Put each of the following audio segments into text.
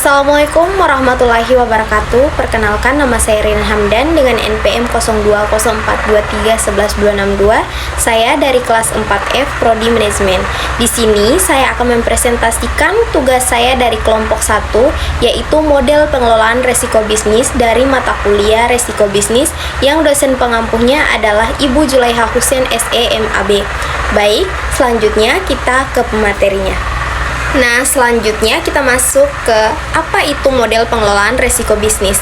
Assalamualaikum warahmatullahi wabarakatuh. Perkenalkan, nama saya Rina Hamdan dengan NPM 0204231162. Saya dari kelas 4F Prodi Manajemen. Di sini saya akan mempresentasikan tugas saya dari kelompok 1, yaitu model pengelolaan resiko bisnis dari mata kuliah Resiko Bisnis yang dosen pengampuhnya adalah Ibu Julaiha Husein SEMAB. Baik, selanjutnya kita ke pematerinya. Nah, selanjutnya kita masuk ke apa itu model pengelolaan resiko bisnis.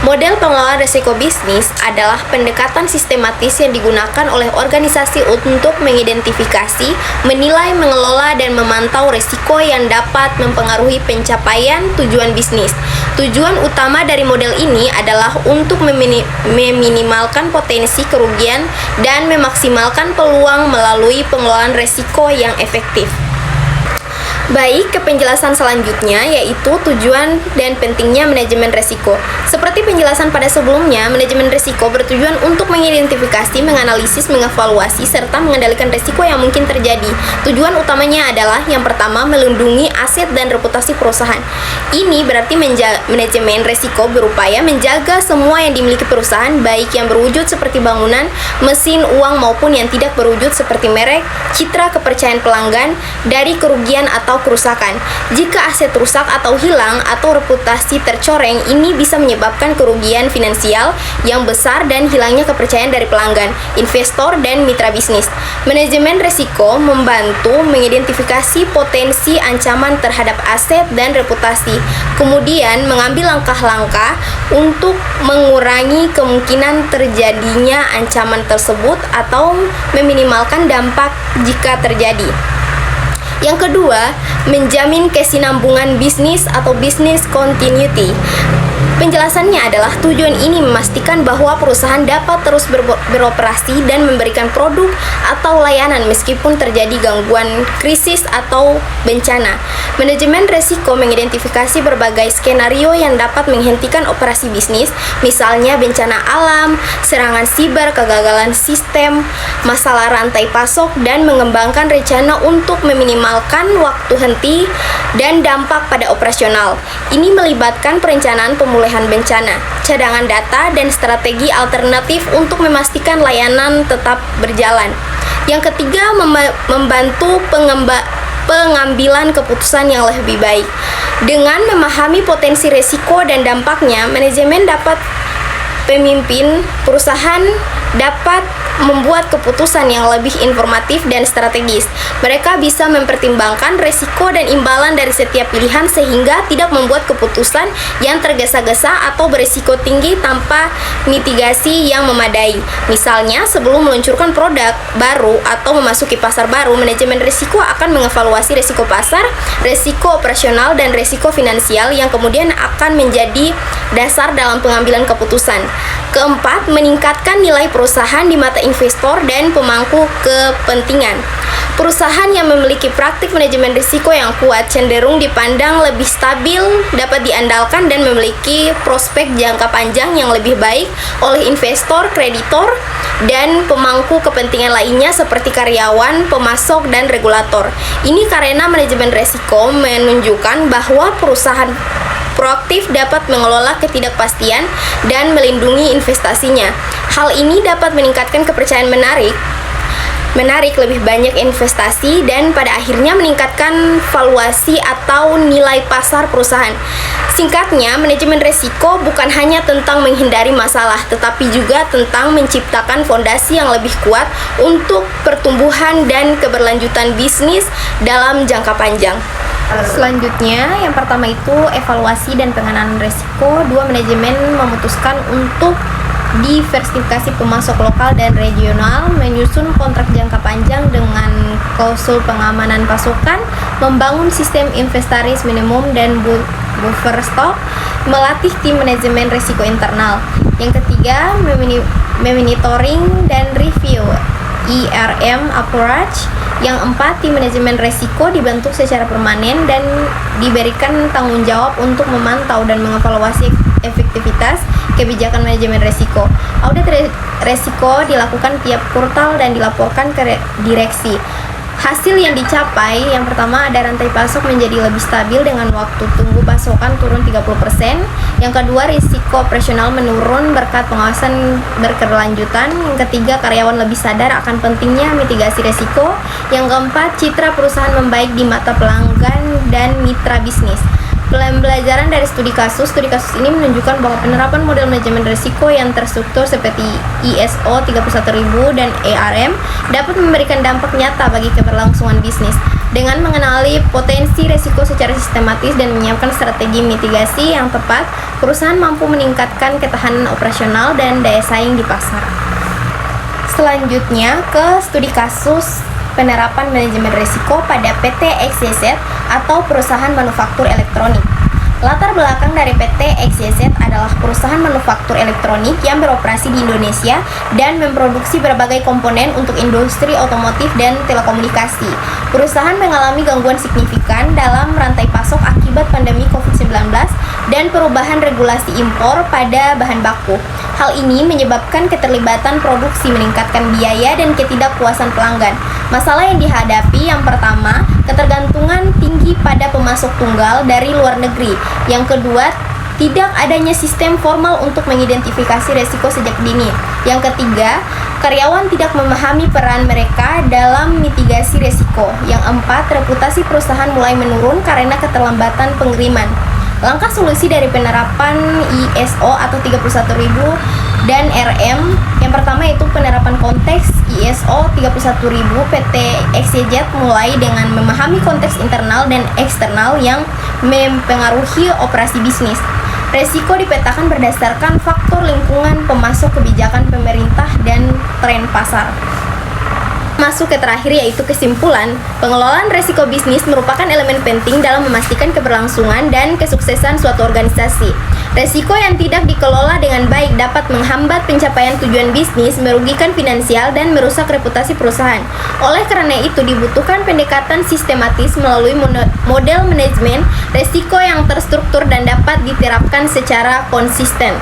Model pengelolaan resiko bisnis adalah pendekatan sistematis yang digunakan oleh organisasi untuk mengidentifikasi, menilai, mengelola, dan memantau resiko yang dapat mempengaruhi pencapaian tujuan bisnis. Tujuan utama dari model ini adalah untuk meminimalkan potensi kerugian dan memaksimalkan peluang melalui pengelolaan resiko yang efektif. Baik, ke penjelasan selanjutnya, yaitu tujuan dan pentingnya manajemen risiko. Seperti penjelasan pada sebelumnya, manajemen risiko bertujuan untuk mengidentifikasi, menganalisis, mengevaluasi, serta mengendalikan risiko yang mungkin terjadi. Tujuan utamanya adalah yang pertama, melindungi aset dan reputasi perusahaan. Ini berarti manajemen risiko berupaya menjaga semua yang dimiliki perusahaan, baik yang berwujud seperti bangunan, mesin, uang, maupun yang tidak berwujud seperti merek, citra, kepercayaan pelanggan, dari kerugian atau kerusakan. Jika aset rusak atau hilang atau reputasi tercoreng, ini bisa menyebabkan kerugian finansial yang besar dan hilangnya kepercayaan dari pelanggan, investor, dan mitra bisnis. Manajemen risiko membantu mengidentifikasi potensi ancaman terhadap aset dan reputasi, kemudian mengambil langkah-langkah untuk mengurangi kemungkinan terjadinya ancaman tersebut atau meminimalkan dampak jika terjadi. Yang kedua, menjamin kesinambungan bisnis atau business continuity. Penjelasannya adalah tujuan ini memastikan bahwa perusahaan dapat terus beroperasi dan memberikan produk atau layanan meskipun terjadi gangguan, krisis, atau bencana. Manajemen risiko mengidentifikasi berbagai skenario yang dapat menghentikan operasi bisnis, misalnya bencana alam, serangan siber, kegagalan sistem, masalah rantai pasok, dan mengembangkan rencana untuk meminimalkan waktu henti dan dampak pada operasional. Ini melibatkan perencanaan pemulihan bencana, cadangan data, dan strategi alternatif untuk memastikan layanan tetap berjalan. Yang ketiga, membantu pengambilan keputusan yang lebih baik. Dengan memahami potensi risiko dan dampaknya, manajemen dapat pemimpin perusahaan dapat membuat keputusan yang lebih informatif dan strategis. Mereka bisa mempertimbangkan risiko dan imbalan dari setiap pilihan sehingga tidak membuat keputusan yang tergesa-gesa atau berisiko tinggi tanpa mitigasi yang memadai. Misalnya, sebelum meluncurkan produk baru atau memasuki pasar baru, manajemen risiko akan mengevaluasi risiko pasar, risiko operasional, dan risiko finansial yang kemudian akan menjadi dasar dalam pengambilan keputusan. Keempat, meningkatkan nilai perusahaan di mata investor dan pemangku kepentingan. Perusahaan yang memiliki praktik manajemen risiko yang kuat cenderung dipandang lebih stabil, dapat diandalkan, dan memiliki prospek jangka panjang yang lebih baik oleh investor, kreditor, dan pemangku kepentingan lainnya seperti karyawan, pemasok, dan regulator. Ini karena manajemen risiko menunjukkan bahwa perusahaan proaktif dapat mengelola ketidakpastian dan melindungi investasinya. Hal ini dapat meningkatkan kepercayaan menarik lebih banyak investasi dan pada akhirnya meningkatkan valuasi atau nilai pasar perusahaan. Singkatnya, manajemen risiko bukan hanya tentang menghindari masalah, tetapi juga tentang menciptakan fondasi yang lebih kuat untuk pertumbuhan dan keberlanjutan bisnis dalam jangka panjang. Selanjutnya, yang pertama itu evaluasi dan penanganan risiko. Dua, manajemen memutuskan untuk diversifikasi pemasok lokal dan regional, menyusun kontrak jangka panjang dengan klausul pengamanan pasokan, membangun sistem inventaris minimum dan buffer stock, melatih tim manajemen risiko internal. Yang ketiga, memonitoring dan review ERM approach, Yang 4, tim manajemen resiko dibentuk secara permanen dan diberikan tanggung jawab untuk memantau dan mengevaluasi efektivitas kebijakan manajemen resiko. Audit resiko dilakukan tiap kuartal dan dilaporkan ke direksi. Hasil yang dicapai, yang pertama ada rantai pasok menjadi lebih stabil dengan waktu tunggu pasokan turun 30%. Yang kedua, risiko operasional menurun berkat pengawasan berkelanjutan. Yang ketiga, karyawan lebih sadar akan pentingnya mitigasi risiko. Yang keempat, citra perusahaan membaik di mata pelanggan dan mitra bisnis. Pembelajaran dari studi kasus ini menunjukkan bahwa penerapan model manajemen risiko yang terstruktur seperti ISO 31000 dan ARM dapat memberikan dampak nyata bagi keberlangsungan bisnis. Dengan mengenali potensi risiko secara sistematis dan menyiapkan strategi mitigasi yang tepat, perusahaan mampu meningkatkan ketahanan operasional dan daya saing di pasar. Selanjutnya ke studi kasus penerapan manajemen risiko pada PT XYZ atau perusahaan manufaktur elektronik. Latar belakang dari PT XYZ adalah perusahaan manufaktur elektronik yang beroperasi di Indonesia dan memproduksi berbagai komponen untuk industri otomotif dan telekomunikasi. Perusahaan mengalami gangguan signifikan dalam rantai pasok akibat pandemi COVID-19 dan perubahan regulasi impor pada bahan baku. Hal ini menyebabkan keterlibatan produksi meningkatkan biaya dan ketidakpuasan pelanggan. Masalah yang dihadapi yang pertama, ketergantungan tinggi pada pemasok tunggal dari luar negeri. Yang kedua, tidak adanya sistem formal untuk mengidentifikasi risiko sejak dini. Yang ketiga, karyawan tidak memahami peran mereka dalam mitigasi risiko. Yang empat, reputasi perusahaan mulai menurun karena keterlambatan pengiriman. Langkah solusi dari penerapan ISO atau 31000 dan RM, yang pertama itu penerapan konteks ISO 31000. PT XYZ mulai dengan memahami konteks internal dan eksternal yang mempengaruhi operasi bisnis. Resiko dipetakan berdasarkan faktor lingkungan, pemasok, kebijakan pemerintah, dan tren pasar. Masuk ke terakhir yaitu kesimpulan, pengelolaan resiko bisnis merupakan elemen penting dalam memastikan keberlangsungan dan kesuksesan suatu organisasi. Resiko yang tidak dikelola dengan baik dapat menghambat pencapaian tujuan bisnis, merugikan finansial, dan merusak reputasi perusahaan. Oleh karena itu dibutuhkan pendekatan sistematis melalui model manajemen resiko yang terstruktur dan dapat diterapkan secara konsisten.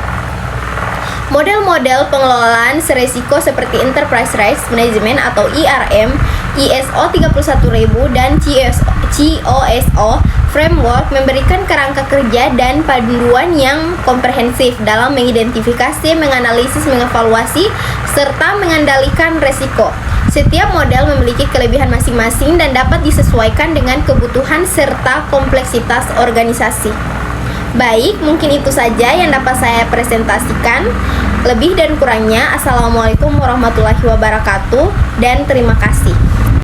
Model-model pengelolaan seresiko seperti Enterprise Risk Management atau ERM, ISO 31000 dan COSO Framework memberikan kerangka kerja dan panduan yang komprehensif dalam mengidentifikasi, menganalisis, mengevaluasi, serta mengendalikan resiko. Setiap model memiliki kelebihan masing-masing dan dapat disesuaikan dengan kebutuhan serta kompleksitas organisasi. Baik, mungkin itu saja yang dapat saya presentasikan. Lebih dan kurangnya, Assalamualaikum warahmatullahi wabarakatuh, dan terima kasih.